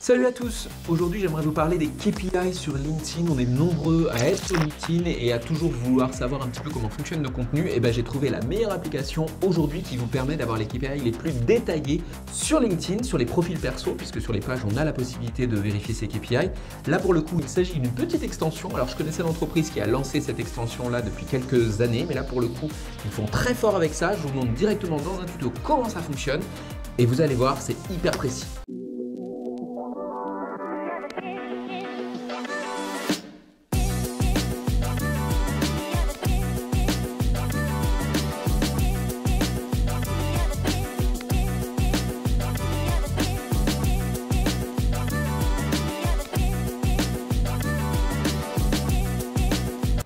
Salut à tous! Aujourd'hui, j'aimerais vous parler des KPI sur LinkedIn. On est nombreux à être sur LinkedIn et à toujours vouloir savoir un petit peu comment fonctionne nos contenus. Et ben, j'ai trouvé la meilleure application aujourd'hui qui vous permet d'avoir les KPI les plus détaillés sur LinkedIn, sur les profils perso, puisque sur les pages, on a la possibilité de vérifier ces KPI. Là, pour le coup, il s'agit d'une petite extension. Alors, je connaissais l'entreprise qui a lancé cette extension-là depuis quelques années, mais là, pour le coup, ils font très fort avec ça. Je vous montre directement dans un tuto comment ça fonctionne et vous allez voir, c'est hyper précis.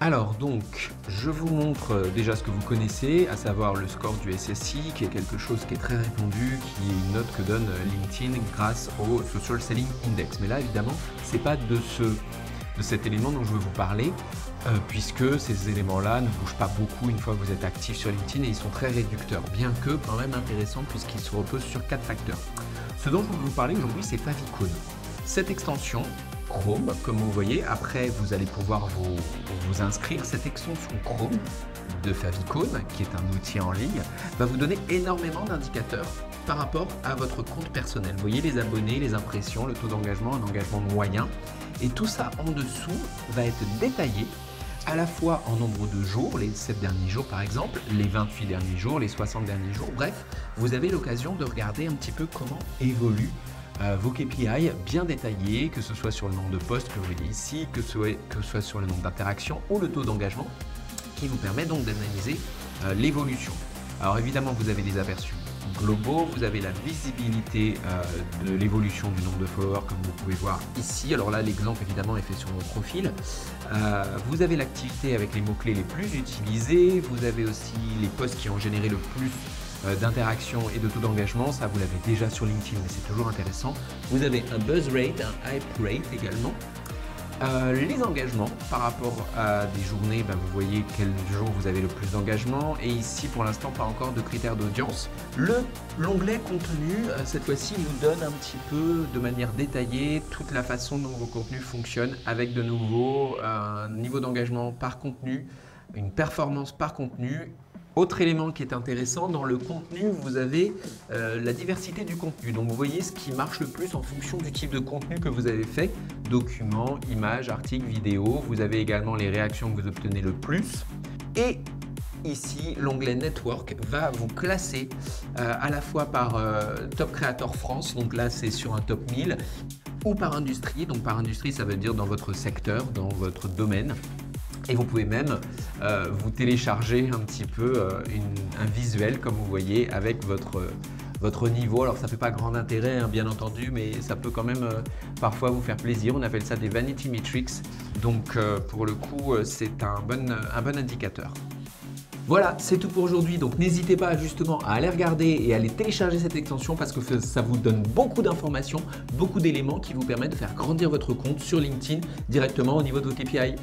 Alors donc, je vous montre déjà ce que vous connaissez, à savoir le score du SSI, qui est quelque chose qui est très répandu, qui est une note que donne LinkedIn grâce au Social Selling Index. Mais là, évidemment, c'est pas de cet élément dont je veux vous parler, puisque ces éléments-là ne bougent pas beaucoup une fois que vous êtes actif sur LinkedIn et ils sont très réducteurs, bien que quand même intéressants puisqu'ils se reposent sur 4 facteurs. Ce dont je veux vous parler aujourd'hui, c'est Favicon. Cette extension Chrome, comme vous voyez, après vous allez pouvoir vous inscrire. Cette extension Chrome de Favicon, qui est un outil en ligne, va vous donner énormément d'indicateurs par rapport à votre compte personnel. Vous voyez les abonnés, les impressions, le taux d'engagement, un engagement moyen. Et tout ça en dessous va être détaillé à la fois en nombre de jours, les 7 derniers jours par exemple, les 28 derniers jours, les 60 derniers jours. Bref, vous avez l'occasion de regarder un petit peu comment évolue vos KPI bien détaillés, que ce soit sur le nombre de posts que vous voyez ici, que ce soit sur le nombre d'interactions ou le taux d'engagement, qui vous permet donc d'analyser l'évolution. Alors évidemment, vous avez des aperçus globaux, vous avez la visibilité de l'évolution du nombre de followers comme vous pouvez voir ici. Alors là, l'exemple évidemment est fait sur mon profil. Vous avez l'activité avec les mots-clés les plus utilisés, vous avez aussi les posts qui ont généré le plus d'interaction et de taux d'engagement, ça vous l'avez déjà sur LinkedIn, mais c'est toujours intéressant. Vous avez un buzz rate, un hype rate également. Les engagements par rapport à des journées, vous voyez quel jour vous avez le plus d'engagement et ici pour l'instant pas encore de critères d'audience. L'onglet contenu, cette fois-ci, nous donne un petit peu de manière détaillée toute la façon dont vos contenus fonctionnent avec de nouveau un niveau d'engagement par contenu, une performance par contenu. Autre élément qui est intéressant, dans le contenu, vous avez la diversité du contenu. Donc vous voyez ce qui marche le plus en fonction du type de contenu que vous avez fait. Documents, images, articles, vidéos. Vous avez également les réactions que vous obtenez le plus. Et ici, l'onglet Network va vous classer à la fois par Top Creator France. Donc là, c'est sur un top 1000. Ou par industrie. Donc par industrie, ça veut dire dans votre secteur, dans votre domaine. Et vous pouvez même vous télécharger un petit peu un visuel, comme vous voyez, avec votre niveau. Alors ça ne fait pas grand intérêt, hein, bien entendu, mais ça peut quand même parfois vous faire plaisir. On appelle ça des vanity metrics. Donc pour le coup, c'est un bon indicateur. Voilà, c'est tout pour aujourd'hui. Donc n'hésitez pas justement à aller regarder et à aller télécharger cette extension parce que ça vous donne beaucoup d'informations, beaucoup d'éléments qui vous permettent de faire grandir votre compte sur LinkedIn directement au niveau de vos KPI.